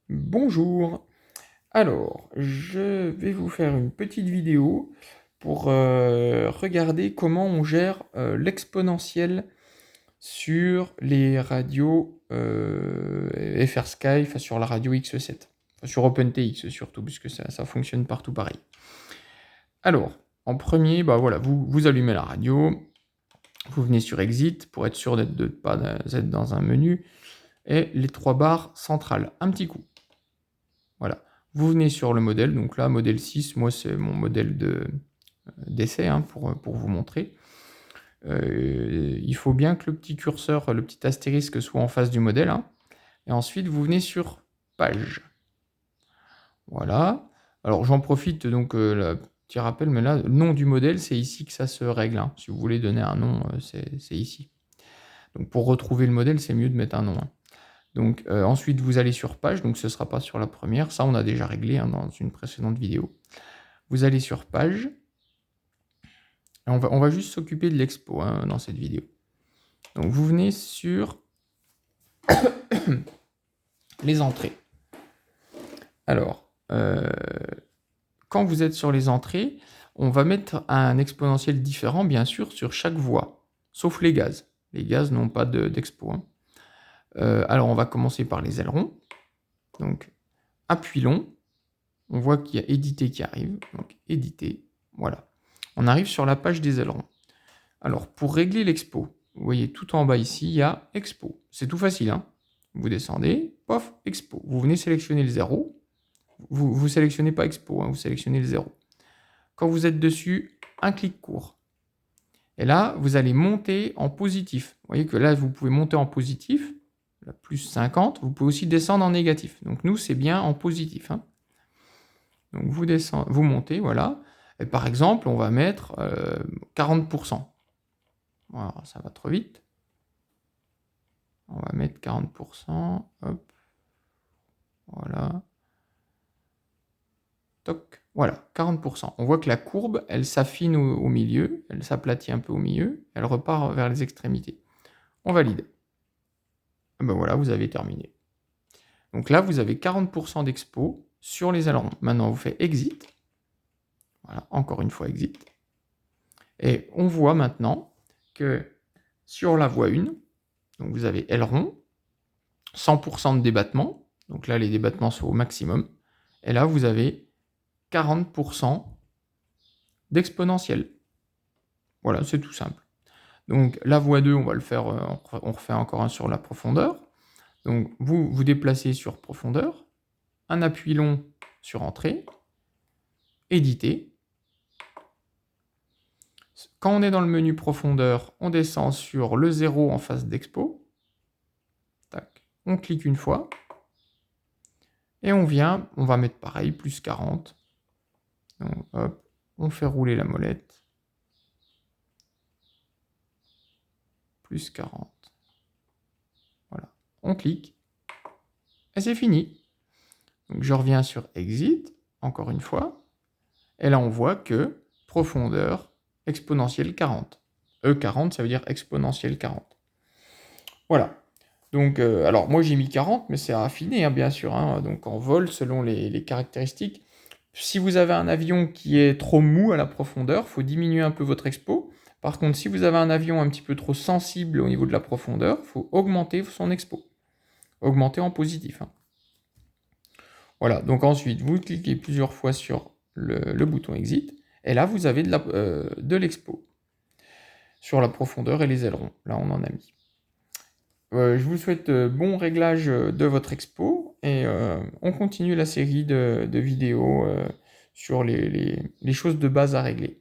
Bonjour. Alors, je vais vous faire une petite vidéo pour regarder comment on gère l'exponentielle sur les radios FR Sky, enfin sur la radio X7, enfin, sur OpenTX surtout, puisque ça fonctionne partout pareil. Alors, en premier, bah voilà, vous allumez la radio, vous venez sur Exit pour être sûr de ne pas être dans un menu, et les 3 barres centrales, un petit coup. Voilà. Vous venez sur le modèle, donc là, modèle 6, moi c'est mon modèle d'essai pour vous montrer. Il faut bien que le petit curseur, le petit astérisque soit en face du modèle. Et ensuite, vous venez sur Page. Voilà. Alors j'en profite, donc, petit rappel, mais là, le nom du modèle, c'est ici que ça se règle. Si vous voulez donner un nom, c'est ici. Donc pour retrouver le modèle, c'est mieux de mettre un nom. Donc ensuite, vous allez sur Page, donc ce ne sera pas sur la première. Ça, on a déjà réglé dans une précédente vidéo. Vous allez sur Page. Et on va juste s'occuper de l'expo dans cette vidéo. Donc vous venez sur les entrées. Alors, quand vous êtes sur les entrées, on va mettre un exponentiel différent, bien sûr, sur chaque voie, sauf les gaz. Les gaz n'ont pas d'expo. Alors, on va commencer par les ailerons. Donc, appui long. On voit qu'il y a éditer qui arrive. Donc, éditer. Voilà. On arrive sur la page des ailerons. Alors, pour régler l'expo, vous voyez tout en bas ici, il y a expo. C'est tout facile. Vous descendez, pof, expo. Vous venez sélectionner le 0. Vous ne sélectionnez pas expo, vous sélectionnez le 0. Quand vous êtes dessus, un clic court. Et là, vous allez monter en positif. Vous voyez que là, vous pouvez monter en positif, là, plus 50. Vous pouvez aussi descendre en négatif. Donc nous, c'est bien en positif. Donc vous descendez, vous montez, voilà. Et par exemple, on va mettre 40%. Voilà, ça va trop vite. On va mettre 40%. Hop. Voilà. Toc. Voilà, 40%. On voit que la courbe, elle s'affine au milieu, elle s'aplatit un peu au milieu, elle repart vers les extrémités. On valide. Et ben voilà, vous avez terminé. Donc là, vous avez 40% d'expo sur les ailerons. Maintenant, vous faites Exit. Voilà, encore une fois Exit. Et on voit maintenant que sur la voie 1, donc vous avez aileron, 100% de débattement. Donc là, les débattements sont au maximum. Et là, vous avez 40% d'exponentiel. Voilà, c'est tout simple. Donc la voie 2, on va le faire, on refait encore un sur la profondeur. Donc vous vous déplacez sur profondeur, un appui long sur entrée, éditer. Quand on est dans le menu profondeur, on descend sur le 0 en face d'expo. Tac. On clique une fois. Et on vient, on va mettre pareil, plus 40. Donc, hop, on fait rouler la molette. Plus 40. Voilà. On clique. Et c'est fini. Donc je reviens sur Exit, encore une fois. Et là, on voit que profondeur exponentielle 40. E40, ça veut dire exponentielle 40. Voilà. Donc, alors moi j'ai mis 40, mais c'est à affiner, bien sûr. Donc en vol, selon les caractéristiques. Si vous avez un avion qui est trop mou à la profondeur, il faut diminuer un peu votre expo. Par contre, si vous avez un avion un petit peu trop sensible au niveau de la profondeur, il faut augmenter son expo. Augmenter en positif. Voilà, donc ensuite, vous cliquez plusieurs fois sur le bouton Exit, et là, vous avez de l'expo sur la profondeur et les ailerons. Là, on en a mis. Je vous souhaite bon réglage de votre expo, et on continue la série de vidéos sur les choses de base à régler.